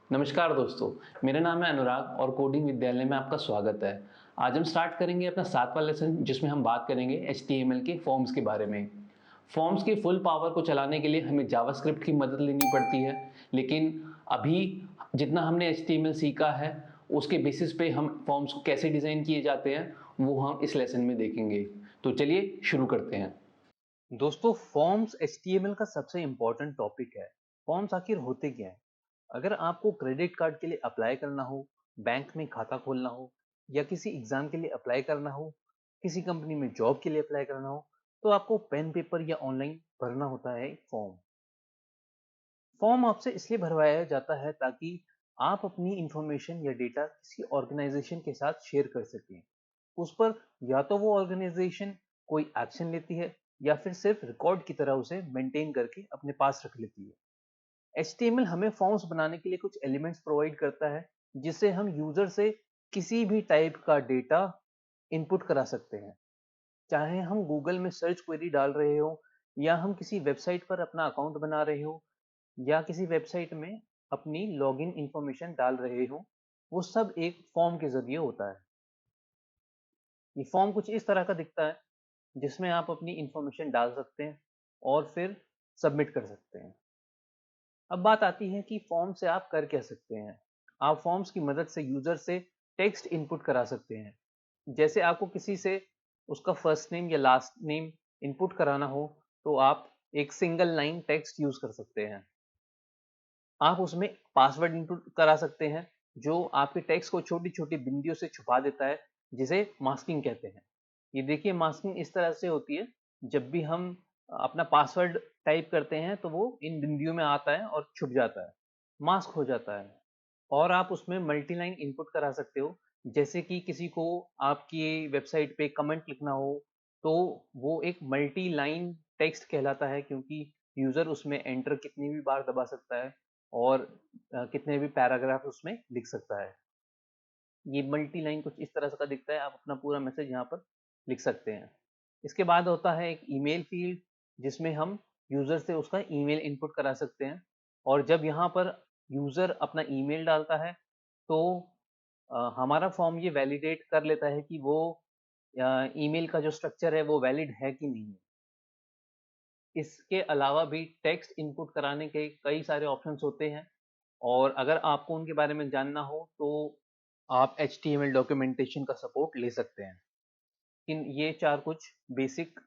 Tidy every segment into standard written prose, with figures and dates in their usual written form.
नमस्कार दोस्तों, मेरा नाम है अनुराग और कोडिंग विद्यालय में आपका स्वागत है। आज हम स्टार्ट करेंगे अपना 7वां लेसन जिसमें हम बात करेंगे एचटीएमएल के फॉर्म्स के बारे में। फॉर्म्स की फुल पावर को चलाने के लिए हमें जावास्क्रिप्ट की मदद लेनी पड़ती है, लेकिन अभी जितना हमने एचटीएमएल सीखा है, उसके बेसिस पे हम फॉर्म्स को कैसे डिज़ाइन किए जाते हैं, वो हम इस लेसन में देखेंगे। तो चलिए शुरू करते हैं। दोस्तों फॉर्म्स एचटीएमएल का सबसे इम्पोर्टेंट टॉपिक है। फॉर्म्स आखिर होते क्या हैं? अगर आपको क्रेडिट कार्ड के लिए अप्लाई करना हो, बैंक में खाता खोलना हो या किसी एग्जाम के लिए अप्लाई करना हो, किसी कंपनी में जॉब के लिए अप्लाई करना हो, तो आपको पेन पेपर या ऑनलाइन भरना होता है एक फॉर्म। फॉर्म आपसे इसलिए भरवाया जाता है ताकि आप अपनी इंफॉर्मेशन या डेटा किसी ऑर्गेनाइजेशन के साथ शेयर कर सकें। उस पर या तो वो ऑर्गेनाइजेशन कोई एक्शन लेती है या फिर सिर्फ रिकॉर्ड की तरह उसे मेंटेन करके अपने पास रख लेती है। एचटीएमएल हमें फॉर्म्स बनाने के लिए कुछ एलिमेंट्स प्रोवाइड करता है जिससे हम यूजर से किसी भी टाइप का डेटा इनपुट करा सकते हैं। चाहे हम गूगल में सर्च क्वेरी डाल रहे हो या हम किसी वेबसाइट पर अपना अकाउंट बना रहे हो या किसी वेबसाइट में अपनी लॉगिन इंफॉर्मेशन डाल रहे हो, वो सब एक फॉर्म के जरिए होता है। ये फॉर्म कुछ इस तरह का दिखता है जिसमें आप अपनी इंफॉर्मेशन डाल सकते हैं और फिर सबमिट कर सकते हैं। अब बात आती है कि फॉर्म से आप कर क्या सकते हैं। आप फॉर्म्स की मदद से यूजर से टेक्स्ट इनपुट करा सकते हैं। जैसे आपको किसी से उसका फर्स्ट नेम या लास्ट नेम इनपुट कराना हो, तो आप एक सिंगल लाइन टेक्स्ट यूज कर सकते हैं। आप उसमें पासवर्ड इनपुट करा सकते हैं जो आपके टेक्स्ट को छोटी छोटी बिंदियों से छुपा देता है, जिसे मास्किंग कहते हैं। ये देखिए, मास्किंग इस तरह से होती है, जब भी हम अपना पासवर्ड टाइप करते हैं तो वो इन बिंदियों में आता है और छुप जाता है, मास्क हो जाता है। और आप उसमें मल्टी लाइन इनपुट करा सकते हो। जैसे कि किसी को आपकी वेबसाइट पे कमेंट लिखना हो, तो वो एक मल्टी लाइन टेक्स्ट कहलाता है, क्योंकि यूजर उसमें एंटर कितनी भी बार दबा सकता है और कितने भी पैराग्राफ उसमें लिख सकता है। ये मल्टी लाइन कुछ इस तरह का दिखता है। आप अपना पूरा मैसेज यहाँ पर लिख सकते हैं। इसके बाद होता है एक ईमेल फील्ड, जिसमें हम यूजर से उसका ईमेल इनपुट करा सकते हैं। और जब यहाँ पर यूजर अपना ईमेल डालता है, तो हमारा फॉर्म ये वैलिडेट कर लेता है कि वो ईमेल का जो स्ट्रक्चर है वो वैलिड है कि नहीं है। इसके अलावा भी टेक्स्ट इनपुट कराने के कई सारे ऑप्शंस होते हैं, और अगर आपको उनके बारे में जानना हो तो आप एचटीएमएल डॉक्यूमेंटेशन का सपोर्ट ले सकते हैं। इन ये चार कुछ बेसिक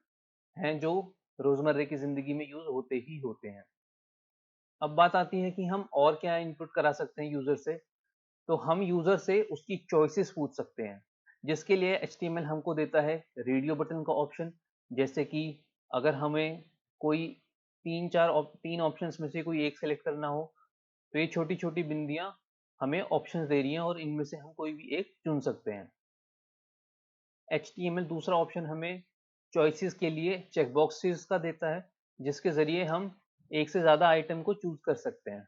हैं जो रोजमर्रा की जिंदगी में यूज होते ही होते हैं। अब बात आती है कि हम और क्या इनपुट करा सकते हैं यूजर से। तो हम यूजर से उसकी चॉइसेस पूछ सकते हैं, जिसके लिए एचटीएमएल हमको देता है रेडियो बटन का ऑप्शन। जैसे कि अगर हमें कोई तीन ऑप्शंस में से कोई एक सेलेक्ट करना हो, तो ये छोटी छोटी बिंदियां हमें ऑप्शंस दे रही हैं और इनमें से हम कोई भी एक चुन सकते हैं। एचटीएमएल दूसरा ऑप्शन हमें चॉइसेस के लिए चेकबॉक्सेस का देता है, जिसके जरिए हम एक से ज्यादा आइटम को चूज कर सकते हैं।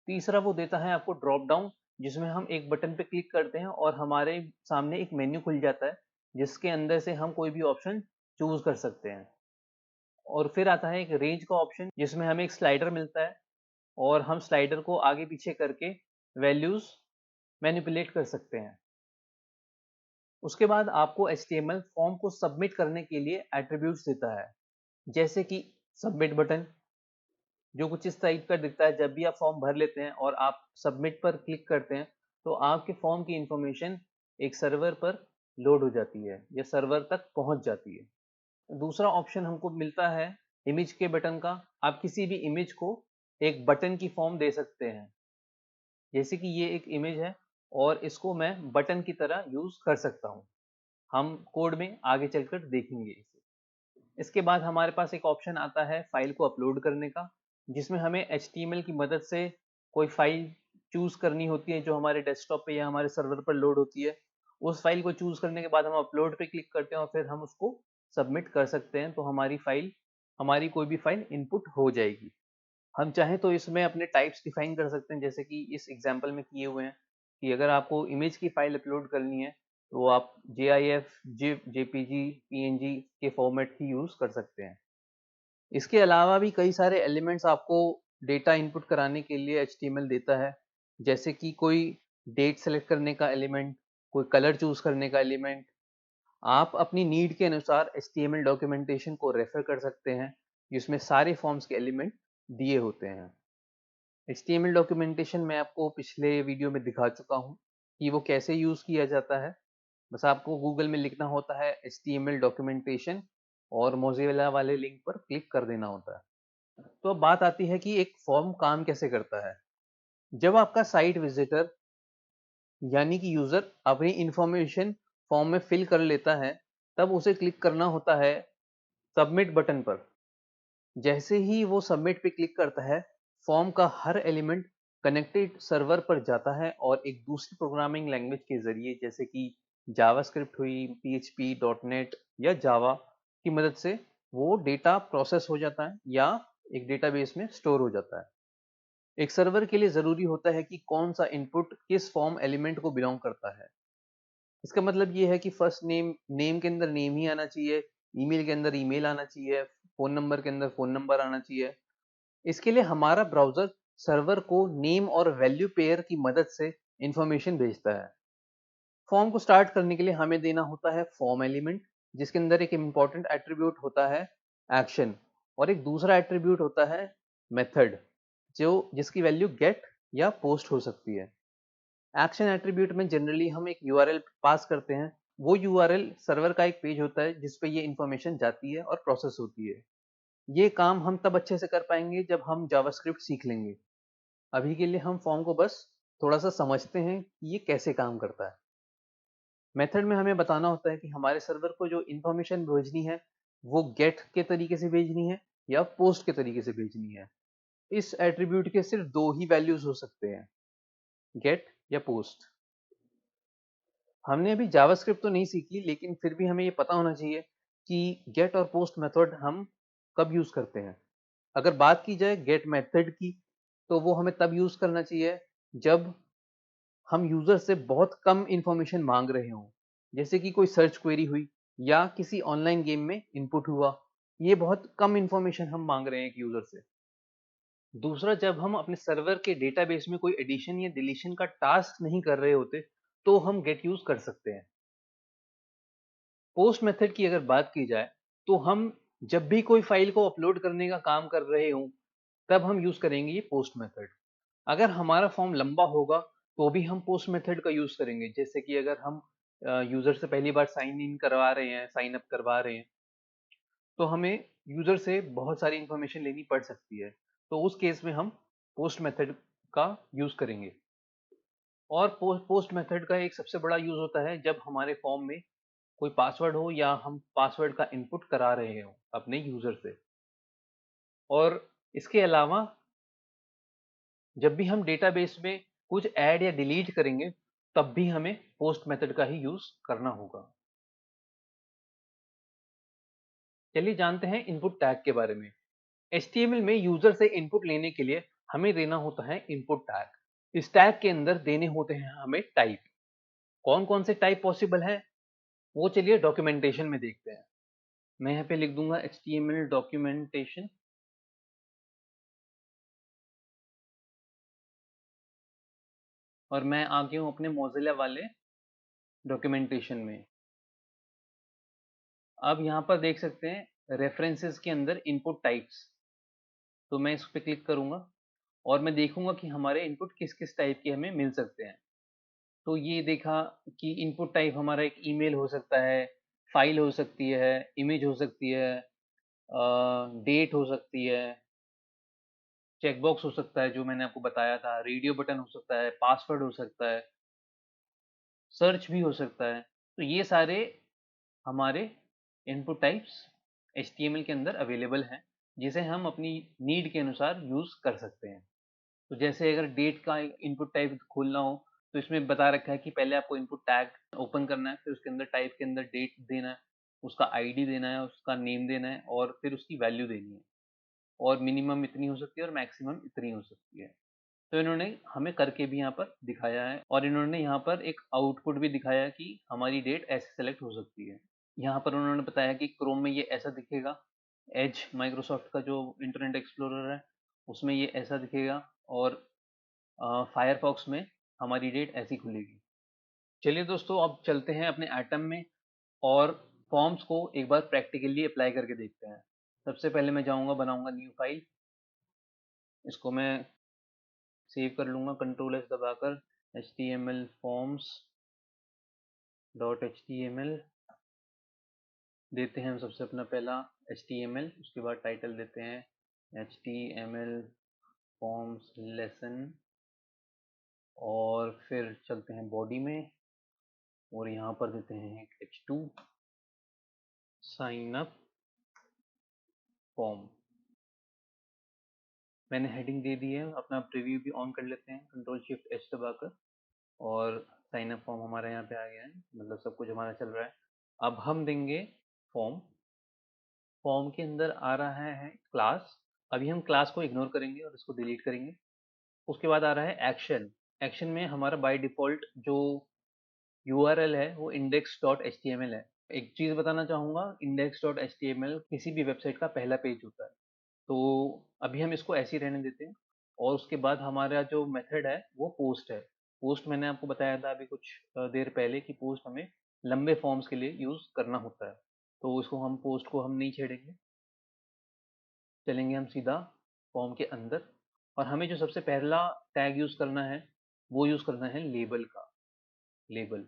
तीसरा वो देता है आपको ड्रॉप डाउन, जिसमें हम एक बटन पे क्लिक करते हैं और हमारे सामने एक मेन्यू खुल जाता है, जिसके अंदर से हम कोई भी ऑप्शन चूज कर सकते हैं। और फिर आता है एक रेंज का ऑप्शन, जिसमें हमें एक स्लाइडर मिलता है और हम स्लाइडर को आगे पीछे करके वैल्यूज मैनिपुलेट कर सकते हैं। उसके बाद आपको एचटीएमएल फॉर्म को सबमिट करने के लिए एट्रीब्यूट्स देता है, जैसे कि सबमिट बटन, जो कुछ इस टाइप का दिखता है। जब भी आप फॉर्म भर लेते हैं और आप सबमिट पर क्लिक करते हैं, तो आपके फॉर्म की इंफॉर्मेशन एक सर्वर पर लोड हो जाती है या सर्वर तक पहुंच जाती है। दूसरा ऑप्शन हमको मिलता है इमेज के बटन का। आप किसी भी इमेज को एक बटन की फॉर्म दे सकते हैं। जैसे कि ये एक इमेज है और इसको मैं बटन की तरह यूज कर सकता हूँ। हम कोड में आगे चलकर देखेंगे इसे। इसके बाद हमारे पास एक ऑप्शन आता है फाइल को अपलोड करने का, जिसमें हमें एचटीएमएल की मदद से कोई फाइल चूज करनी होती है जो हमारे डेस्कटॉप पे या हमारे सर्वर पर लोड होती है। उस फाइल को चूज करने के बाद हम अपलोड पे क्लिक करते हैं और फिर हम उसको सबमिट कर सकते हैं, तो हमारी कोई भी फाइल इनपुट हो जाएगी। हम चाहें तो इसमें अपने टाइप्स डिफाइन कर सकते हैं, जैसे कि इस एग्जांपल में किए हुए हैं कि अगर आपको इमेज की फाइल अपलोड करनी है, तो आप GIF, जिप, जेपीजी, पीएनजी के फॉर्मेट ही यूज कर सकते हैं। इसके अलावा भी कई सारे एलिमेंट्स आपको डेटा इनपुट कराने के लिए HTML देता है, जैसे कि कोई डेट सेलेक्ट करने का एलिमेंट, कोई कलर चूज करने का एलिमेंट। आप अपनी नीड के अनुसार HTML डॉक्यूमेंटेशन को रेफर कर सकते हैं, जिसमें सारे फॉर्म्स के एलिमेंट दिए होते हैं। HTML डॉक्यूमेंटेशन मैं आपको पिछले वीडियो में दिखा चुका हूँ कि वो कैसे यूज किया जाता है। बस आपको गूगल में लिखना होता है HTML डॉक्यूमेंटेशन और मोज़िला वाले लिंक पर क्लिक कर देना होता है। तो अब बात आती है कि एक फॉर्म काम कैसे करता है। जब आपका साइट विजिटर यानी कि यूजर अपनी इंफॉर्मेशन फॉर्म में फिल कर लेता है, तब उसे क्लिक करना होता है सबमिट बटन पर। जैसे ही वो सबमिट पे क्लिक करता है, फॉर्म का हर एलिमेंट कनेक्टेड सर्वर पर जाता है और एक दूसरी प्रोग्रामिंग लैंग्वेज के जरिए, जैसे कि जावास्क्रिप्ट हुई, PHP, .NET या जावा की मदद से वो डेटा प्रोसेस हो जाता है या एक डेटाबेस में स्टोर हो जाता है। एक सर्वर के लिए जरूरी होता है कि कौन सा इनपुट किस फॉर्म एलिमेंट को बिलोंग करता है। इसका मतलब ये है कि फर्स्ट नेम, नेम के अंदर नेम ही आना चाहिए, ईमेल के अंदर ईमेल आना चाहिए, फोन नंबर के अंदर फोन नंबर आना चाहिए। इसके लिए हमारा ब्राउजर सर्वर को नेम और वैल्यू पेयर की मदद से इंफॉर्मेशन भेजता है। फॉर्म को स्टार्ट करने के लिए हमें देना होता है फॉर्म एलिमेंट, जिसके अंदर एक इंपॉर्टेंट एट्रीब्यूट होता है एक्शन और एक दूसरा एट्रीब्यूट होता है मेथड, जो जिसकी वैल्यू गेट या पोस्ट हो सकती है। एक्शन एट्रीब्यूट में जनरली हम एक यूआरएल पास करते हैं। वो यूआरएल सर्वर का एक पेज होता है जिस पे ये इंफॉर्मेशन जाती है और प्रोसेस होती है। ये काम हम तब अच्छे से कर पाएंगे जब हम जावास्क्रिप्ट सीख लेंगे। अभी के लिए हम फॉर्म को बस थोड़ा सा समझते हैं कि ये कैसे काम करता है। मेथड में हमें बताना होता है कि हमारे सर्वर को जो इंफॉर्मेशन भेजनी है वो गेट के तरीके से भेजनी है या पोस्ट के तरीके से भेजनी है। इस एट्रीब्यूट के सिर्फ दो ही वैल्यूज हो सकते हैं, गेट या पोस्ट। हमने अभी जावास्क्रिप्ट तो नहीं सीखी, लेकिन फिर भी हमें ये पता होना चाहिए कि गेट और पोस्ट मेथड हम कब यूज करते हैं। अगर बात की जाए गेट मेथड की, तो वो हमें तब यूज करना चाहिए जब हम यूजर से बहुत कम इंफॉर्मेशन मांग रहे हों, जैसे कि कोई सर्च क्वेरी हुई या किसी ऑनलाइन गेम में इनपुट हुआ। ये बहुत कम इंफॉर्मेशन हम मांग रहे हैं एक यूजर से। दूसरा, जब हम अपने सर्वर के डेटाबेस में कोई एडिशन या डिलीशन का टास्क नहीं कर रहे होते, तो हम गेट यूज कर सकते हैं। पोस्ट मेथड की अगर बात की जाए, तो हम जब भी कोई फाइल को अपलोड करने का काम कर रहे हों, तब हम यूज करेंगे ये पोस्ट मेथड। अगर हमारा फॉर्म लंबा होगा, तो भी हम पोस्ट मेथड का यूज करेंगे। जैसे कि अगर हम यूजर से पहली बार साइन इन करवा रहे हैं, साइन अप करवा रहे हैं, तो हमें यूजर से बहुत सारी इंफॉर्मेशन लेनी पड़ सकती है। तो उस केस में हम पोस्ट मेथड का यूज करेंगे। और पोस्ट मेथड का एक सबसे बड़ा यूज होता है जब हमारे फॉर्म में कोई पासवर्ड हो या हम पासवर्ड का इनपुट करा रहे हो अपने यूजर से। और इसके अलावा जब भी हम डेटाबेस में कुछ ऐड या डिलीट करेंगे, तब भी हमें पोस्ट मेथड का ही यूज करना होगा। चलिए जानते हैं इनपुट टैग के बारे में। HTML में यूजर से इनपुट लेने के लिए हमें देना होता है इनपुट टैग। इस टैग के अंदर देने होते हैं हमें टाइप। कौन कौन से टाइप पॉसिबल है, वो चलिए डॉक्यूमेंटेशन में देखते हैं। मैं यहाँ पे लिख दूंगा HTML डॉक्यूमेंटेशन। और मैं आ गया हूँ अपने मोज़िला वाले डॉक्यूमेंटेशन में। अब यहाँ पर देख सकते हैं रेफरेंसेस के अंदर इनपुट टाइप्स। तो मैं इस पर क्लिक करूंगा और मैं देखूंगा कि हमारे इनपुट किस किस टाइप के हमें मिल सकते हैं। तो ये देखा कि इनपुट टाइप हमारा एक ईमेल हो सकता है, फाइल हो सकती है, इमेज हो सकती है, डेट हो सकती है, चेकबॉक्स हो सकता है जो मैंने आपको बताया था, रेडियो बटन हो सकता है, पासवर्ड हो सकता है, सर्च भी हो सकता है। तो ये सारे हमारे इनपुट टाइप्स HTML के अंदर अवेलेबल हैं, जिसे हम अपनी नीड के अनुसार यूज कर सकते हैं। तो जैसे अगर डेट का इनपुट टाइप खोलना हो, तो इसमें बता रखा है कि पहले आपको इनपुट टैग ओपन करना है, फिर उसके अंदर टाइप के अंदर डेट देना है, उसका आईडी देना है, उसका नेम देना है और फिर उसकी वैल्यू देनी है। और मिनिमम इतनी हो सकती है और मैक्सिमम इतनी हो सकती है। तो इन्होंने हमें करके भी यहाँ पर दिखाया है और इन्होंने यहाँ पर एक आउटपुट भी दिखाया कि हमारी डेट ऐसे सेलेक्ट हो सकती है। यहाँ पर उन्होंने बताया कि क्रोम में ये ऐसा दिखेगा, एज माइक्रोसॉफ्ट का जो इंटरनेट एक्सप्लोरर है, उसमें ये ऐसा दिखेगा और फायरफॉक्स में हमारी डेट ऐसी खुलेगी। चलिए दोस्तों, अब चलते हैं अपने एटम में और फॉर्म्स को एक बार प्रैक्टिकली अप्लाई करके देखते हैं। सबसे पहले मैं जाऊंगा, बनाऊंगा न्यू फाइल। इसको मैं सेव कर लूंगा कंट्रोल एस दबाकर, html forms .html देते हैं हम सबसे अपना पहला html, उसके बाद टाइटल देते हैं html forms lesson, और फिर चलते हैं बॉडी में और यहाँ पर देते हैं h2 साइन अप फॉर्म। मैंने हेडिंग दे दी है, अपना प्रीव्यू भी ऑन कर लेते हैं कंट्रोल शिफ्ट एच दबाकर, और साइन अप फॉर्म हमारा यहाँ पे आ गया है, मतलब सब कुछ हमारा चल रहा है। अब हम देंगे फॉर्म। फॉर्म के अंदर आ रहा है क्लास, अभी हम क्लास को इग्नोर करेंगे और इसको डिलीट करेंगे। उसके बाद आ रहा है एक्शन। एक्शन में हमारा बाय डिफॉल्ट जो URL है वो index.html है। एक चीज़ बताना चाहूँगा, index.html किसी भी वेबसाइट का पहला पेज होता है, तो अभी हम इसको ऐसे ही रहने देते हैं। और उसके बाद हमारा जो मेथड है वो पोस्ट है। पोस्ट मैंने आपको बताया था अभी कुछ देर पहले कि पोस्ट हमें लंबे फॉर्म्स के लिए यूज़ करना होता है, तो इसको हम पोस्ट को हम नहीं छेड़ेंगे, चलेंगे हम सीधा फॉर्म के अंदर। और हमें जो सबसे पहला टैग यूज़ करना है वो यूज़ करना है लेबल का, लेबल।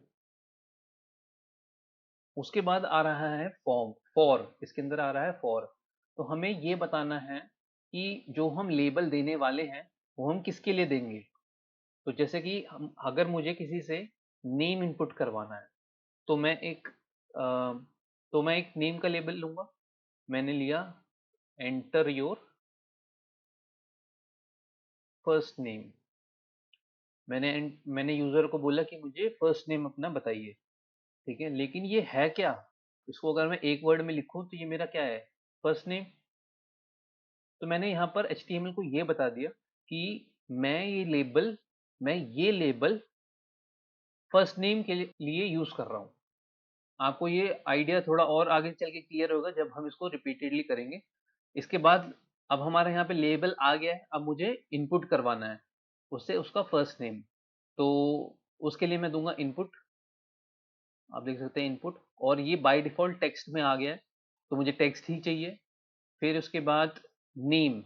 उसके बाद आ रहा है फॉर्म, फॉर, इसके अंदर आ रहा है फॉर। तो हमें ये बताना है कि जो हम लेबल देने वाले हैं वो हम किसके लिए देंगे। तो जैसे कि हम, अगर मुझे किसी से नेम इनपुट करवाना है तो मैं एक नेम का लेबल लूंगा। मैंने लिया एंटर योर फर्स्ट नेम। मैंने यूजर को बोला कि मुझे फर्स्ट नेम अपना बताइए, ठीक है। लेकिन ये है क्या, इसको अगर मैं एक वर्ड में लिखूं तो ये मेरा क्या है, फर्स्ट नेम। तो मैंने यहाँ पर HTML को ये बता दिया कि मैं ये लेबल फर्स्ट नेम के लिए यूज कर रहा हूँ। आपको ये आइडिया थोड़ा और आगे चल के क्लियर होगा जब हम इसको रिपीटेडली करेंगे। इसके बाद अब हमारे यहाँ पे लेबल आ गया है, अब मुझे इनपुट करवाना है उससे उसका फर्स्ट नेम। तो उसके लिए मैं दूंगा इनपुट, आप देख सकते हैं इनपुट, और ये बाय डिफॉल्ट टेक्स्ट में आ गया है तो मुझे टेक्स्ट ही चाहिए। फिर उसके बाद नेम।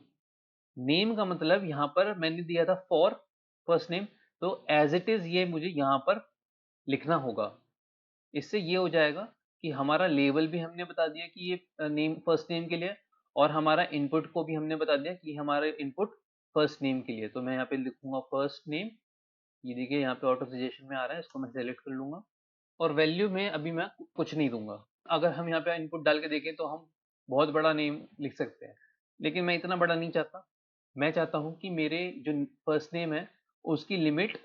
नेम का मतलब यहाँ पर मैंने दिया था फॉर फर्स्ट नेम, तो एज इट इज ये मुझे यहाँ पर लिखना होगा। इससे ये हो जाएगा कि हमारा लेबल भी हमने बता दिया कि ये नेम फर्स्ट नेम के लिए, और हमारा इनपुट को भी हमने बता दिया कि हमारा इनपुट फर्स्ट नेम के लिए। तो मैं यहाँ पे लिखूंगा फर्स्ट नेम, ये देखिए यहाँ पे ऑटो सजेशन में आ रहा है, इसको मैं सेलेक्ट कर लूंगा। और वैल्यू में अभी मैं कुछ नहीं दूंगा। अगर हम यहाँ पे इनपुट डाल के देखें तो हम बहुत बड़ा नेम लिख सकते हैं, लेकिन मैं इतना बड़ा नहीं चाहता। मैं चाहता हूँ कि मेरे जो फर्स्ट नेम है उसकी लिमिट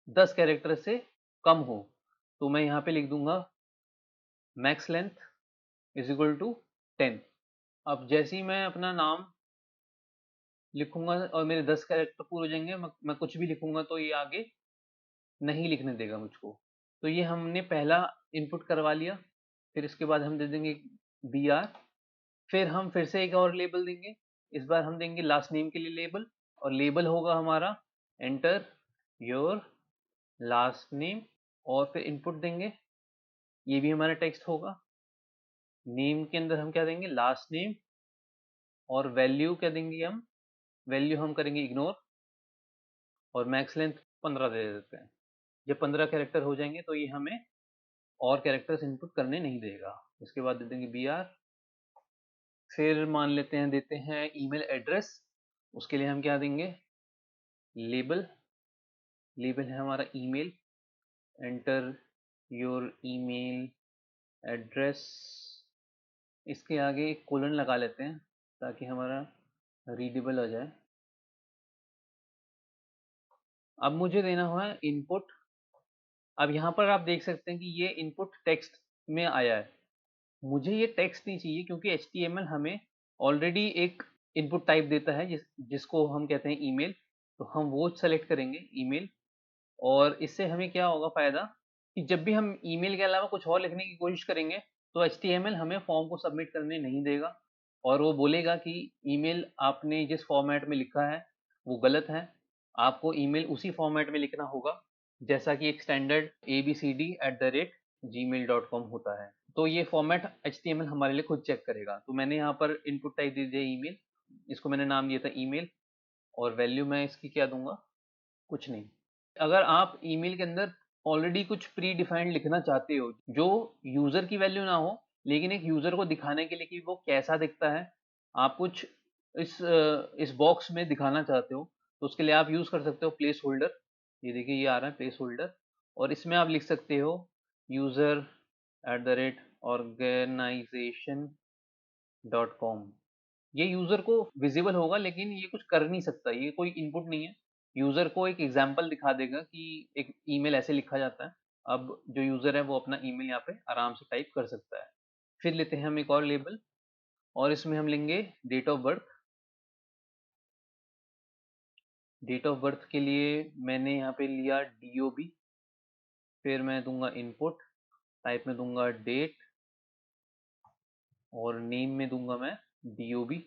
10 कैरेक्टर से कम हो। तो मैं यहाँ पे लिख दूंगा max length is equal to 10। अब जैसे ही मैं अपना नाम लिखूंगा और मेरे 10 कैरेक्टर पूरे हो जाएंगे, मैं कुछ भी लिखूंगा तो ये आगे नहीं लिखने देगा मुझको। तो ये हमने पहला इनपुट करवा लिया। फिर इसके बाद हम दे देंगे BR। फिर हम फिर से एक और लेबल देंगे, इस बार हम देंगे लास्ट नेम के लिए लेबल, और लेबल होगा हमारा एंटर योर लास्ट नेम। और फिर इनपुट देंगे, ये भी हमारा टेक्स्ट होगा। नेम के अंदर हम क्या देंगे, लास्ट नेम, और वैल्यू क्या देंगे हम, वैल्यू हम करेंगे इग्नोर, और मैक्स लेंथ 15 दे देते हैं। जब 15 कैरेक्टर हो जाएंगे तो ये हमें और कैरेक्टर्स इनपुट करने नहीं देगा। इसके बाद दे देंगे BR। फिर मान लेते हैं देते हैं ईमेल एड्रेस, उसके लिए हम क्या देंगे, लेबल। लेबल है हमारा email, enter your email address. इसके आगे एक कोलन लगा लेते हैं ताकि हमारा रीडेबल हो जाए। अब मुझे देना हुआ है इनपुट। अब यहाँ पर आप देख सकते हैं कि ये इनपुट टेक्स्ट में आया है। मुझे ये टेक्स्ट नहीं चाहिए क्योंकि HTML हमें ऑलरेडी एक इनपुट टाइप देता है जिसको हम कहते हैं ईमेल। तो हम वो सेलेक्ट करेंगे ईमेल। और इससे हमें क्या होगा फायदा, कि जब भी हम ईमेल के अलावा कुछ और लिखने की कोशिश करेंगे तो HTML हमें फॉर्म को सबमिट करने नहीं देगा। और वो बोलेगा कि ईमेल आपने जिस फॉर्मेट में लिखा है वो गलत है, आपको ईमेल उसी फॉर्मेट में लिखना होगा जैसा कि एक स्टैंडर्ड abcd@gmail.com होता है। तो ये फॉर्मेट HTML हमारे लिए खुद चेक करेगा। तो मैंने यहाँ पर इनपुट टाइप दे दिया ईमेल, इसको मैंने नाम दिया था ईमेल, और वैल्यू मैं इसकी क्या दूंगा, कुछ नहीं। अगर आप ईमेल के अंदर ऑलरेडी कुछ प्री डिफाइंड लिखना चाहते हो जो यूजर की वैल्यू ना हो, लेकिन एक यूजर को दिखाने के लिए कि वो कैसा दिखता है, आप कुछ इस बॉक्स में दिखाना चाहते हो, तो उसके लिए आप यूज कर सकते हो प्लेस होल्डर। ये देखिए ये आ रहा है प्लेस होल्डर, और इसमें आप लिख सकते हो user@organization.com। ये यूजर को विजिबल होगा लेकिन ये कुछ कर नहीं सकता, ये कोई इनपुट नहीं है। यूजर को एक एग्जांपल दिखा देगा कि एक ईमेल ऐसे लिखा जाता है। अब जो यूजर है वो अपना ईमेल यहाँ पे आराम से टाइप कर सकता है। फिर लेते हैं हम एक और लेबल, और इसमें हम लेंगे date of birth. Date of birth के लिए मैंने यहाँ पे लिया DOB। फिर मैं दूंगा इनपुट, टाइप में दूंगा डेट, और नेम में दूंगा मैं DOB,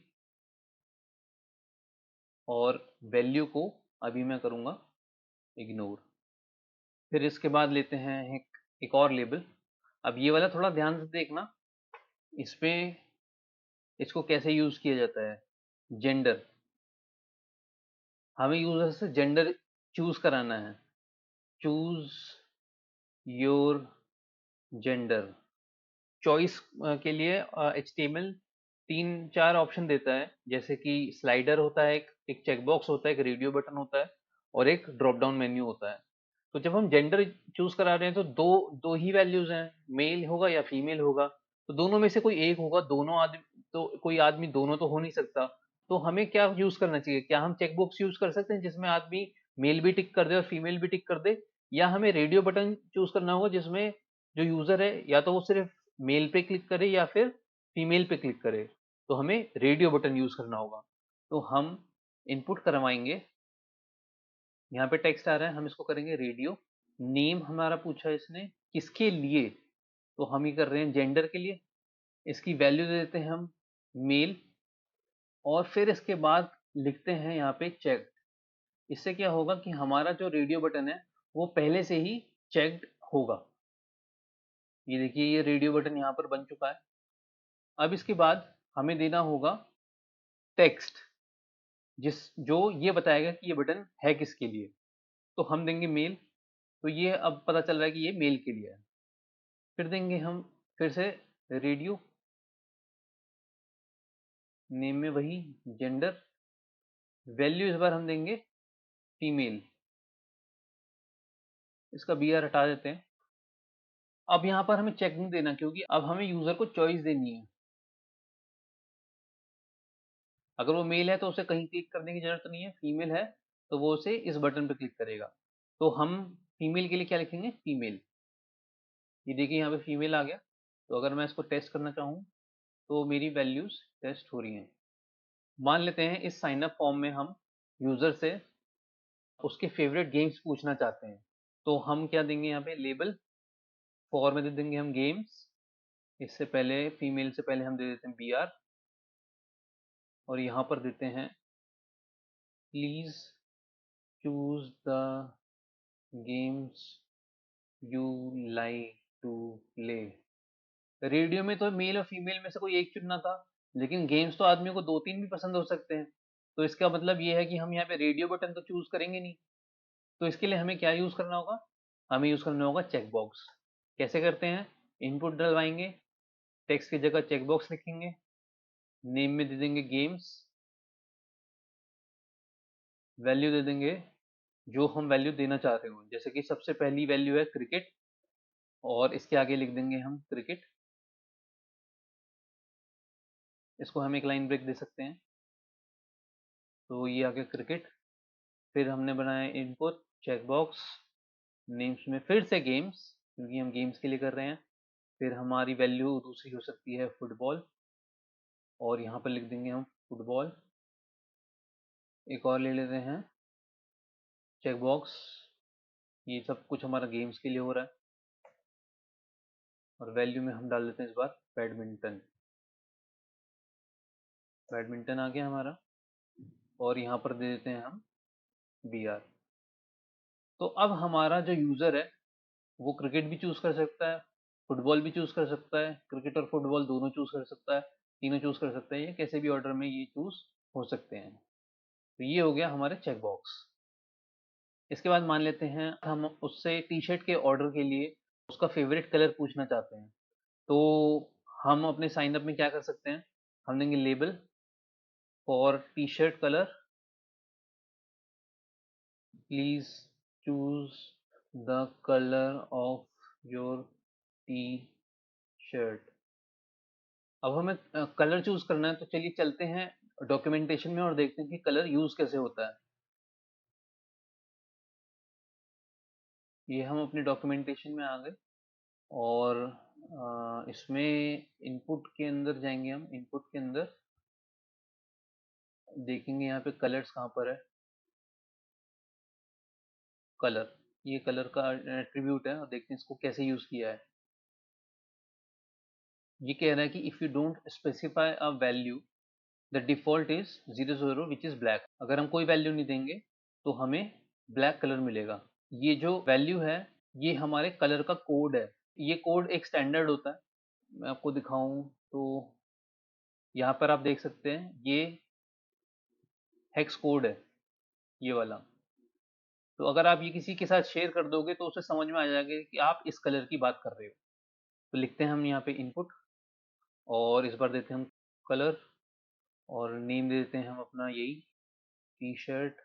और वैल्यू को अभी मैं करूंगा इग्नोर। फिर इसके बाद लेते हैं एक और लेबल। अब ये वाला थोड़ा ध्यान से देखना, इसमें इसको कैसे यूज किया जाता है। जेंडर, हमें यूजर से जेंडर चूज कराना है। Choose your gender. चॉइस के लिए HTML 3-4 ऑप्शन देता है, जैसे कि स्लाइडर होता है, एक चेकबॉक्स होता है, एक रेडियो बटन होता है, और एक ड्रॉप डाउन मेन्यू होता है। तो जब हम जेंडर चूज करा रहे हैं तो दो दो ही वैल्यूज हैं, मेल होगा या फीमेल होगा। तो दोनों में से कोई एक होगा, दोनों आदमी तो कोई आदमी दोनों तो हो नहीं सकता। तो हमें क्या यूज करना चाहिए, क्या हम चेकबॉक्स यूज कर सकते हैं जिसमें आदमी मेल भी टिक कर दे और फीमेल भी टिक कर दे, या हमें रेडियो बटन चूज करना होगा जिसमें जो यूजर है या तो वो सिर्फ मेल पे क्लिक करे या फिर फीमेल पे क्लिक करे। तो हमें रेडियो बटन यूज करना होगा। तो हम इनपुट करवाएंगे, यहाँ पे टेक्स्ट आ रहा है, हम इसको करेंगे रेडियो। नेम हमारा पूछा इसने किसके लिए, तो हम ये कर रहे हैं जेंडर के लिए। इसकी वैल्यू दे देते हैं हम मेल, और फिर इसके बाद लिखते हैं यहाँ पे चेक। इससे क्या होगा कि हमारा जो रेडियो बटन है वो पहले से ही चेक्ड होगा। ये देखिए ये रेडियो बटन यहाँ पर बन चुका है। अब इसके बाद हमें देना होगा टेक्स्ट, जिस जो ये बताएगा कि ये बटन है किसके लिए। तो हम देंगे मेल, तो ये अब पता चल रहा है कि ये मेल के लिए है। फिर देंगे हम फिर से रेडियो, नेम में वही जेंडर, वैल्यू इस बार हम देंगे फीमेल। इसका BR हटा देते हैं। अब यहाँ पर हमें चेक नहीं देना क्योंकि अब हमें यूजर को चॉइस देनी है। अगर वो मेल है तो उसे कहीं क्लिक करने की जरूरत नहीं है, फीमेल है तो वो उसे इस बटन पर क्लिक करेगा। तो हम फीमेल के लिए क्या लिखेंगे, फीमेल। ये देखिए यहाँ पे फीमेल आ गया। तो अगर मैं इसको टेस्ट करना चाहूँ तो मेरी वैल्यूज टेस्ट हो रही हैं। मान लेते हैं इस साइन अप फॉर्म में हम यूजर से उसके फेवरेट गेम्स पूछना चाहते हैं। तो हम क्या देंगे, यहाँ पे लेबल फॉर में दे देंगे हम गेम्स। इससे पहले फीमेल से पहले हम दे देते हैं BR, और यहाँ पर देते हैं please choose the games you like to play. Radio में तो मेल और फीमेल में से कोई एक चुनना था, लेकिन गेम्स तो आदमी को 2-3 भी पसंद हो सकते हैं। तो इसका मतलब ये है कि हम यहाँ पे रेडियो बटन तो चूज करेंगे नहीं। तो इसके लिए हमें क्या यूज करना होगा, हमें यूज करना होगा चेकबॉक्स। कैसे करते हैं, इनपुट डलवाएंगे, टेक्स्ट की जगह चेकबॉक्स लिखेंगे, नेम में दे देंगे गेम्स, वैल्यू दे देंगे जो हम वैल्यू देना चाह रहे हो, जैसे कि सबसे पहली वैल्यू है क्रिकेट, और इसके आगे लिख देंगे हम क्रिकेट। इसको हम एक लाइन ब्रेक दे सकते हैं। तो ये आ गया क्रिकेट। फिर हमने बनाया इनपुट चेकबॉक्स, नेम्स में फिर से गेम्स क्योंकि हम गेम्स के लिए कर रहे हैं। फिर हमारी वैल्यू दूसरी हो सकती है फुटबॉल, और यहाँ पर लिख देंगे हम फुटबॉल। एक और ले लेते हैं चेकबॉक्स, ये सब कुछ हमारा गेम्स के लिए हो रहा है, और वैल्यू में हम डाल देते हैं इस बार बैडमिंटन। बैडमिंटन आ गया हमारा, और यहाँ पर दे देते हैं हम BR। तो अब हमारा जो यूज़र है वो क्रिकेट भी चूज़ कर सकता है, फुटबॉल भी चूज़ कर सकता है, क्रिकेट और फुटबॉल दोनों चूज़ कर सकता है, तीनों चूज़ कर सकता है, ये कैसे भी ऑर्डर में ये चूज़ हो सकते हैं। तो ये हो गया हमारे चेक बॉक्स। इसके बाद मान लेते हैं हम उससे टी शर्ट के ऑर्डर के लिए उसका फेवरेट कलर पूछना चाहते हैं। तो हम अपने साइन अप में क्या कर सकते हैं, हम देंगे label for T shirt colour, please choose the colour of your T shirt. अब हमें कलर चूज करना है, तो चलिए चलते हैं डॉक्यूमेंटेशन में और देखते हैं कि कलर यूज कैसे होता है। ये हम अपने डॉक्यूमेंटेशन में आ गए, और इसमें इनपुट के अंदर जाएंगे, हम इनपुट के अंदर देखेंगे यहाँ पे कलर्स कहाँ पर है। कलर, ये कलर का एट्रीब्यूट है, और देखते हैं इसको कैसे यूज किया है। ये कह रहा है कि if you don't specify a value the default is 00 which is black. अगर हम कोई वैल्यू नहीं देंगे तो हमें ब्लैक कलर मिलेगा। ये जो वैल्यू है ये हमारे कलर का कोड है। ये कोड एक स्टैंडर्ड होता है, मैं आपको दिखाऊं तो यहाँ पर आप देख सकते हैं ये हेक्स कोड है, ये वाला। तो अगर आप ये किसी के साथ शेयर कर दोगे तो उसे समझ में आ जाएगा कि आप इस कलर की बात कर रहे हो। तो लिखते हैं हम यहाँ पे इनपुट, और इस बार देते हैं हम कलर, और नेम दे देते हैं हम अपना यही टी शर्ट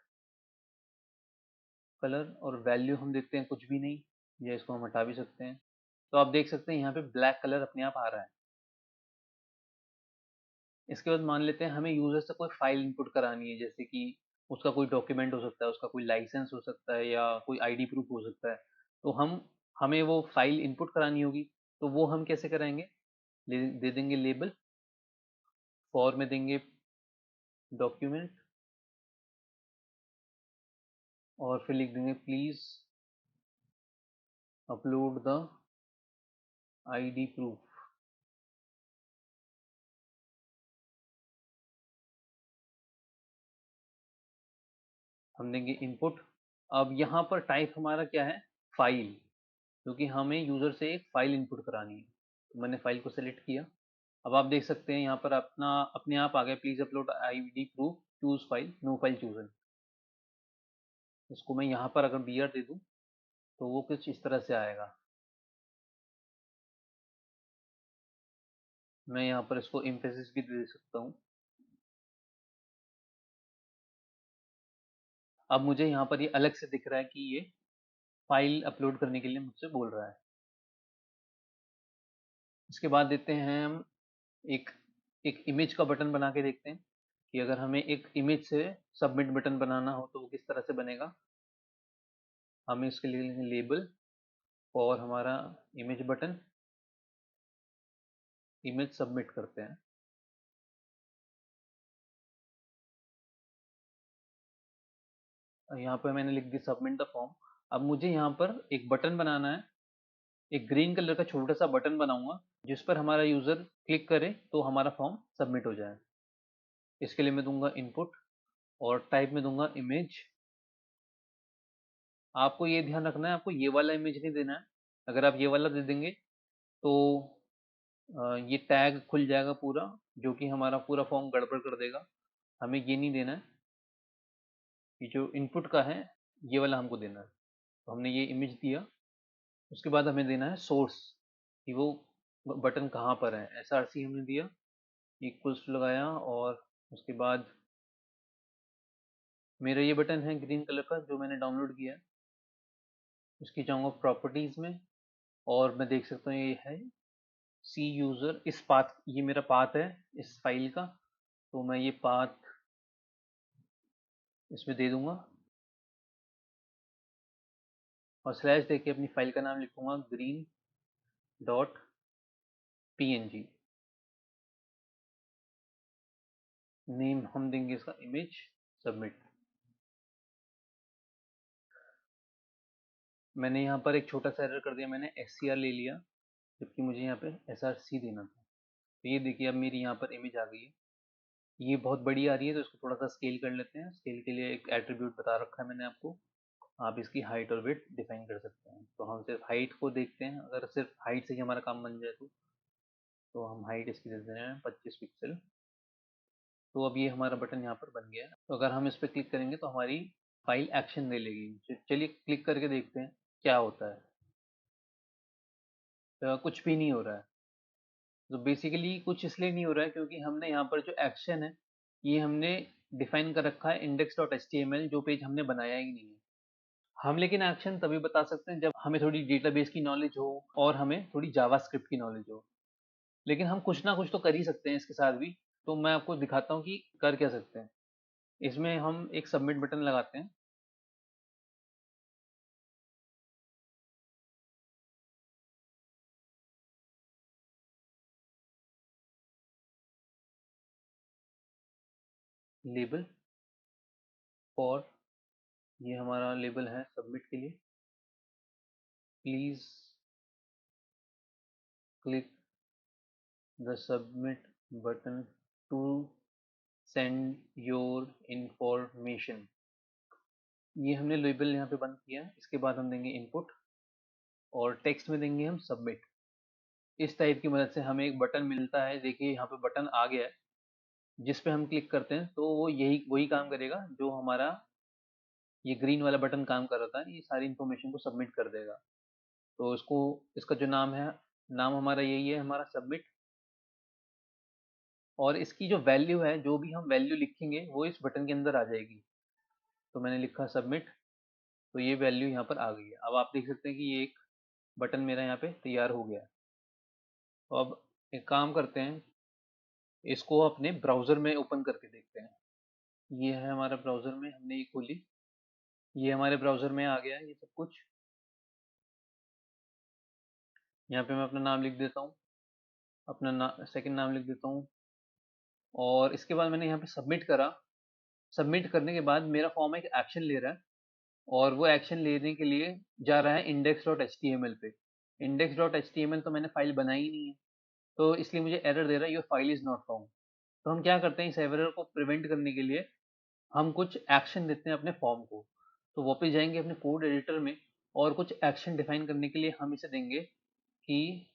कलर, और वैल्यू हम देते हैं कुछ भी नहीं, या इसको हम हटा भी सकते हैं। तो आप देख सकते हैं यहाँ पे ब्लैक कलर अपने आप आ रहा है। इसके बाद मान लेते हैं हमें यूजर से कोई फाइल इनपुट करानी है, जैसे कि उसका कोई डॉक्यूमेंट हो सकता है, उसका कोई लाइसेंस हो सकता है, या कोई आईडी प्रूफ हो सकता है। तो हमें वो फाइल इनपुट करानी होगी। तो वो हम कैसे कराएंगे, दे देंगे लेबल, फॉर में देंगे डॉक्यूमेंट, और फिर लिख देंगे please upload the ID proof. हम देंगे इनपुट। अब यहाँ पर टाइप हमारा क्या है, फाइल, क्योंकि हमें यूजर से एक फाइल इनपुट करानी है। तो मैंने फाइल को सेलेक्ट किया। अब आप देख सकते हैं यहाँ पर अपना अपने आप आ गया please upload ID proof, choose file, no file chosen. इसको मैं यहाँ पर अगर BR दे दूँ तो वो कुछ इस तरह से आएगा। मैं यहाँ पर इसको एम्फेसिस भी दे सकता हूँ। अब मुझे यहाँ पर ये अलग से दिख रहा है कि ये फाइल अपलोड करने के लिए मुझसे बोल रहा है। इसके बाद देते हैं हम एक एक इमेज का बटन बना के देखते हैं कि अगर हमें एक इमेज से सबमिट बटन बनाना हो तो वो किस तरह से बनेगा। हमें इसके लिए लेबल और हमारा इमेज बटन, इमेज सबमिट करते हैं। यहाँ पर मैंने लिख दिया सबमिट द फॉर्म। अब मुझे यहाँ पर एक बटन बनाना है, एक ग्रीन कलर का छोटा सा बटन बनाऊंगा जिस पर हमारा यूजर क्लिक करे तो हमारा फॉर्म सबमिट हो जाए। इसके लिए मैं दूंगा इनपुट, और टाइप में दूंगा इमेज। आपको ये ध्यान रखना है, आपको ये वाला इमेज नहीं देना है। अगर आप ये वाला दे देंगे तो ये टैग खुल जाएगा पूरा, जो कि हमारा पूरा फॉर्म गड़बड़ कर देगा। हमें ये नहीं देना है, ये जो इनपुट का है ये वाला हमको देना है। तो हमने ये इमेज दिया। उसके बाद हमें देना है सोर्स, कि वो बटन कहाँ पर है। SRC हमने दिया, इक्वल्स टू लगाया, और उसके बाद मेरा ये बटन है ग्रीन कलर का जो मैंने डाउनलोड किया है। इसकी जाऊँगा प्रॉपर्टीज़ में, और मैं देख सकता हूँ ये है सी यूज़र, इस पाथ, ये मेरा पाथ है इस फाइल का। तो मैं ये पाथ इसमें दे दूंगा, और स्लैश देके अपनी फाइल का नाम लिखूंगा green डॉट png। नेम हम देंगे इसका इमेज सबमिट। मैंने यहाँ पर एक छोटा सा एरर कर दिया, मैंने SCR ले लिया जबकि मुझे यहाँ पे SRC देना था। तो ये देखिए अब मेरी यहाँ पर इमेज आ गई है। ये बहुत बड़ी आ रही है तो इसको थोड़ा सा स्केल कर लेते हैं। स्केल के लिए एक एट्रीब्यूट बता रखा है मैंने आपको, आप इसकी हाइट और विड्थ डिफाइन कर सकते हैं। तो हम सिर्फ हाइट को देखते हैं, अगर सिर्फ हाइट से ही हमारा काम बन जाए तो हम हाइट इसकी दे देते हैं 25 पिक्सल। तो अब ये हमारा बटन यहाँ पर बन गया है। तो अगर हम इस पर क्लिक करेंगे तो हमारी फाइल एक्शन ले लेगी। चलिए क्लिक करके देखते हैं क्या होता है। तो कुछ भी नहीं हो रहा है। तो बेसिकली कुछ इसलिए नहीं हो रहा है क्योंकि हमने यहाँ पर जो एक्शन है ये हमने डिफाइन कर रखा है index.html, जो पेज हमने बनाया ही नहीं है। हम लेकिन एक्शन तभी बता सकते हैं जब हमें थोड़ी डेटाबेस की नॉलेज हो और हमें थोड़ी जावास्क्रिप्ट की नॉलेज हो। लेकिन हम कुछ ना कुछ तो कर ही सकते हैं इसके साथ भी। तो मैं आपको दिखाता हूँ कि कर क्या सकते हैं। इसमें हम एक सबमिट बटन लगाते हैं। लेबल फॉर, ये हमारा लेबल है सबमिट के लिए। Please click the submit button to send your information. ये हमने लेबल यहाँ पे बंद किया। इसके बाद हम देंगे इनपुट और टेक्स्ट में देंगे हम सबमिट। इस टाइप की मदद से हमें एक बटन मिलता है। देखिए यहाँ पे बटन आ गया है, जिस पे हम क्लिक करते हैं तो वो यही वही काम करेगा जो हमारा ये ग्रीन वाला बटन काम कर रहा था। ये सारी इन्फॉर्मेशन को सबमिट कर देगा। तो इसको, इसका जो नाम है, नाम हमारा यही है, हमारा सबमिट। और इसकी जो वैल्यू है, जो भी हम वैल्यू लिखेंगे वो इस बटन के अंदर आ जाएगी। तो मैंने लिखा सबमिट, तो ये वैल्यू यहाँ पर आ गई है। अब आप देख सकते हैं कि ये एक बटन मेरा यहाँ पे तैयार हो गया है। तो अब एक काम करते हैं, इसको अपने ब्राउज़र में ओपन करके देखते हैं। ये है हमारा ब्राउज़र में, हमने ये खोली। ये हमारे ब्राउज़र में आ गया है ये सब कुछ। यहाँ पे मैं अपना नाम लिख देता हूँ, अपना सेकंड नाम लिख देता हूँ। और इसके बाद मैंने यहाँ पे सबमिट करा। सबमिट करने के बाद मेरा फॉर्म एक एक्शन ले रहा है और वो एक्शन लेने के लिए जा रहा है index.html पे। index.html तो मैंने फाइल बनाई ही नहीं है, तो इसलिए मुझे एरर दे रहा है your file is not found. तो हम क्या करते हैं, इस एरर को प्रिवेंट करने के लिए हम कुछ एक्शन देते हैं अपने फॉर्म को। तो वापस जाएंगे अपने कोड एडिटर में और कुछ एक्शन डिफाइन करने के लिए हम इसे देंगे कि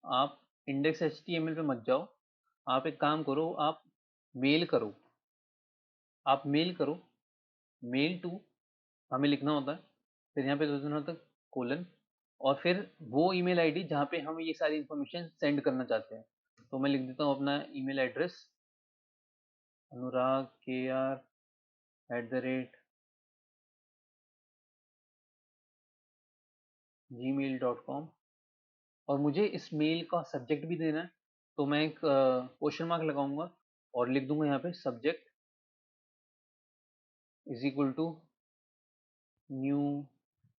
आप index.html पे मत जाओ, आप एक काम करो, आप मेल करो, आप मेल करो, मेल टू हमें लिखना होता है। फिर यहाँ पे दे देना होता है कोलन, और फिर वो ईमेल आईडी जहाँ पे हम ये सारी इन्फॉर्मेशन सेंड करना चाहते हैं। तो मैं लिख देता हूँ अपना ईमेल एड्रेस, anurag@gmail.com। और मुझे इस मेल का सब्जेक्ट भी देना है। तो मैं एक क्वेश्चन मार्क लगाऊंगा और लिख दूंगा यहाँ पे subject is equal to new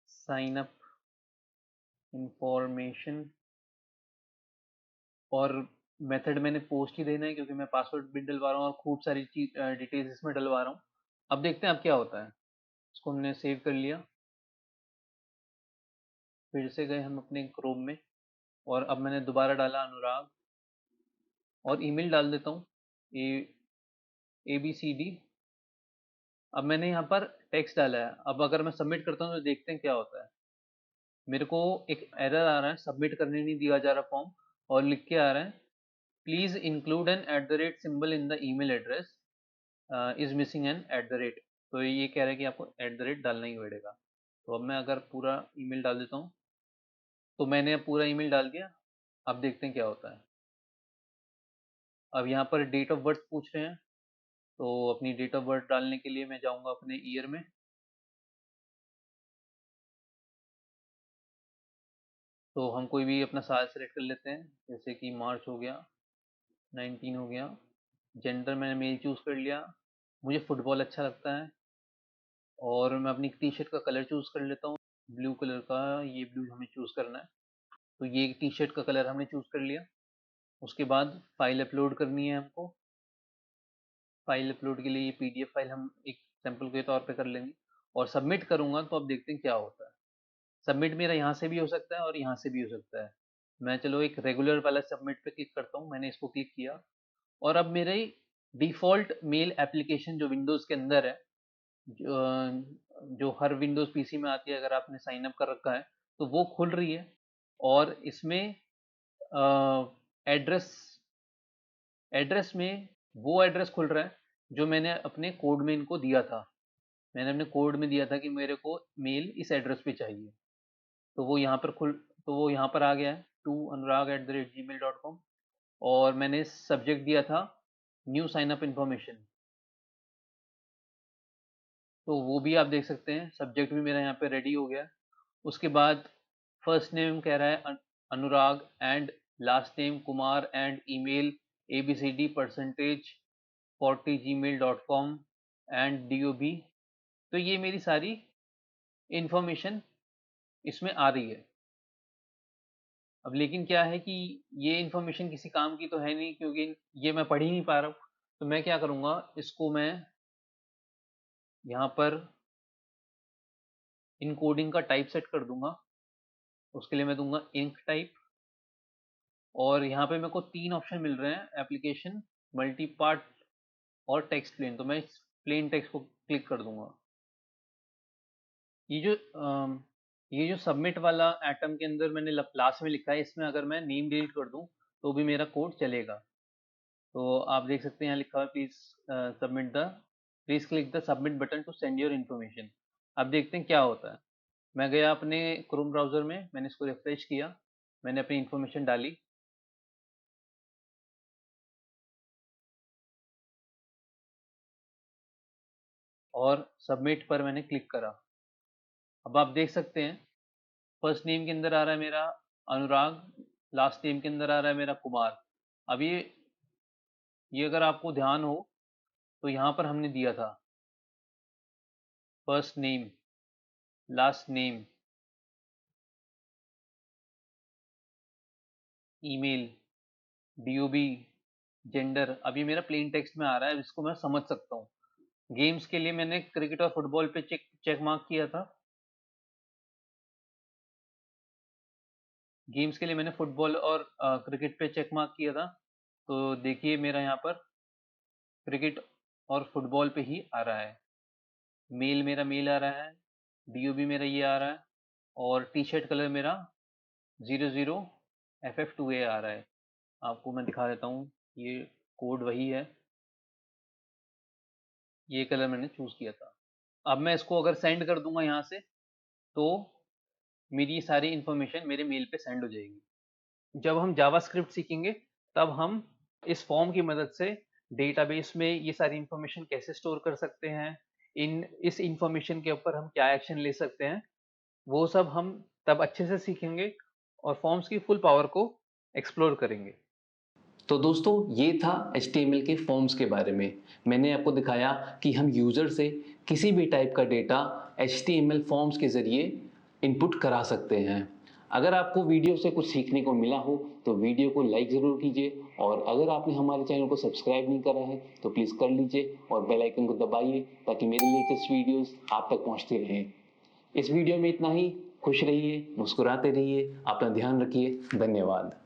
sign up information. और मेथड मैंने पोस्ट ही देना है क्योंकि मैं पासवर्ड भी डलवा रहा हूँ और खूब सारी चीज डिटेल्स इसमें डलवा रहा हूँ। अब देखते हैं अब क्या होता है। इसको हमने सेव कर लिया। फिर से गए हम अपने क्रोम में और अब मैंने दोबारा डाला अनुराग और ईमेल डाल देता हूँ ABCD। अब मैंने यहाँ पर टेक्स्ट डाला है। अब अगर मैं सबमिट करता हूँ तो देखते हैं क्या होता है। मेरे को एक एरर आ रहा है, सबमिट करने नहीं दिया जा रहा फॉर्म, और लिख के आ रहा है please include an at the rate symbol in the email address is missing an at the rate. तो ये कह रहा है कि आपको एट द रेट डालना ही पड़ेगा। तो अब मैं अगर पूरा ईमेल डाल देता हूँ, तो मैंने अब पूरा ईमेल डाल दिया। अब देखते हैं क्या होता है। अब यहाँ पर डेट ऑफ बर्थ पूछ रहे हैं, तो अपनी डेट ऑफ बर्थ डालने के लिए मैं जाऊँगा अपने ईयर में। तो हम कोई भी अपना साल सेलेक्ट कर लेते हैं, जैसे कि मार्च हो गया, 19 हो गया। जेंडर मैंने मेल चूज़ कर लिया। मुझे फुटबॉल अच्छा लगता है और मैं अपनी टी शर्ट का कलर चूज़ कर लेता हूँ, ब्लू कलर का। ये ब्लू हमें चूज़ करना है। तो ये टी शर्ट का कलर हमने चूज़ कर लिया। उसके बाद फाइल अपलोड करनी है हमको। फाइल अपलोड के लिए ये PDF फाइल हम एक सैंपल के तौर पे कर लेंगे और सबमिट करूँगा। तो अब देखते हैं क्या होता है। सबमिट मेरा यहाँ से भी हो सकता है और यहाँ से भी हो सकता है। मैं चलो एक रेगुलर वाला सबमिट पे क्लिक करता हूँ। मैंने इसको क्लिक किया और अब मेरे डिफ़ॉल्ट मेल एप्लीकेशन जो विंडोज़ के अंदर है, जो हर विंडोज़ पीसी में आती है, अगर आपने साइन अप कर रखा है, तो वो खुल रही है और इसमें एड्रेस एड्रेस में वो एड्रेस खुल रहा है जो मैंने अपने कोड में इनको दिया था। मैंने अपने कोड में दिया था कि मेरे को मेल इस एड्रेस पे चाहिए। तो वो यहाँ पर आ गया है to anurag@gmail.com और मैंने सब्जेक्ट दिया था न्यू साइन अप इन्फॉर्मेशन। तो वो भी आप देख सकते हैं, सब्जेक्ट भी मेरा यहाँ पे रेडी हो गया है। उसके बाद फर्स्ट नेम कह रहा है Anurag and last name Kumar and email abcd%40gmail.com and dob। तो ये मेरी सारी इन्फॉर्मेशन इसमें आ रही है। अब लेकिन क्या है कि ये इन्फॉर्मेशन किसी काम की तो है नहीं, क्योंकि ये मैं पढ़ ही नहीं पा रहा हूँ। तो मैं क्या करूँगा, इसको मैं यहाँ पर इनकोडिंग का टाइप सेट कर दूँगा। उसके लिए मैं दूँगा इंक टाइप और यहाँ पे मेरे को 3 ऑप्शन मिल रहे हैं, एप्लीकेशन, मल्टी पार्ट और टेक्स्ट प्लेन। तो मैं इस प्लेन टेक्स्ट को क्लिक कर दूँगा। ये जो ये जो सबमिट वाला एटम के अंदर मैंने लास्ट में लिखा है, इसमें अगर मैं नेम डिलीट कर दूँ तो भी मेरा कोड चलेगा। तो आप देख सकते हैं यहाँ लिखा है please click the submit button to send your information. अब देखते हैं क्या होता है। मैं गया अपने क्रोम ब्राउजर में, मैंने इसको रिफ्रेश किया, मैंने अपनी इन्फॉर्मेशन डाली और सबमिट पर मैंने क्लिक करा। अब आप देख सकते हैं फर्स्ट नेम के अंदर आ रहा है मेरा अनुराग, लास्ट नेम के अंदर आ रहा है मेरा कुमार। अब ये अगर आपको ध्यान हो तो यहाँ पर हमने दिया था first name, last name, email, DOB, gender. अब ये मेरा प्लेन टेक्स्ट में आ रहा है, इसको मैं समझ सकता हूँ। गेम्स के लिए मैंने क्रिकेट और फुटबॉल पे चेक मार्क किया था। गेम्स के लिए मैंने फुटबॉल और क्रिकेट पे चेक मार्क किया था। तो देखिए मेरा यहाँ पर क्रिकेट और फुटबॉल पे ही आ रहा है। मेरा मेल आ रहा है, डीओबी मेरा ये आ रहा है और टी शर्ट कलर मेरा 00FF2A आ रहा है। आपको मैं दिखा देता हूँ, ये कोड वही है, ये कलर मैंने चूज किया था। अब मैं इसको अगर सेंड कर दूंगा यहाँ से तो मेरी सारी इन्फॉर्मेशन मेरे मेल पे सेंड हो जाएगी। जब हम जावास्क्रिप्ट सीखेंगे तब हम इस फॉर्म की मदद से डेटाबेस में ये सारी इन्फॉर्मेशन कैसे स्टोर कर सकते हैं, इस इन्फॉर्मेशन के ऊपर हम क्या एक्शन ले सकते हैं, वो सब हम तब अच्छे से सीखेंगे और फॉर्म्स की फुल पावर को एक्सप्लोर करेंगे। तो दोस्तों ये था HTML के फॉर्म्स के बारे में। मैंने आपको दिखाया कि हम यूज़र से किसी भी टाइप का डेटा HTML फॉर्म्स के ज़रिए इनपुट करा सकते हैं। अगर आपको वीडियो से कुछ सीखने को मिला हो तो वीडियो को लाइक ज़रूर कीजिए और अगर आपने हमारे चैनल को सब्सक्राइब नहीं करा है तो प्लीज़ कर लीजिए और बेल आइकन को दबाइए ताकि मेरे लेटेस्ट वीडियोस आप तक पहुंचते रहें। इस वीडियो में इतना ही। खुश रहिए, मुस्कुराते रहिए, अपना ध्यान रखिए। धन्यवाद।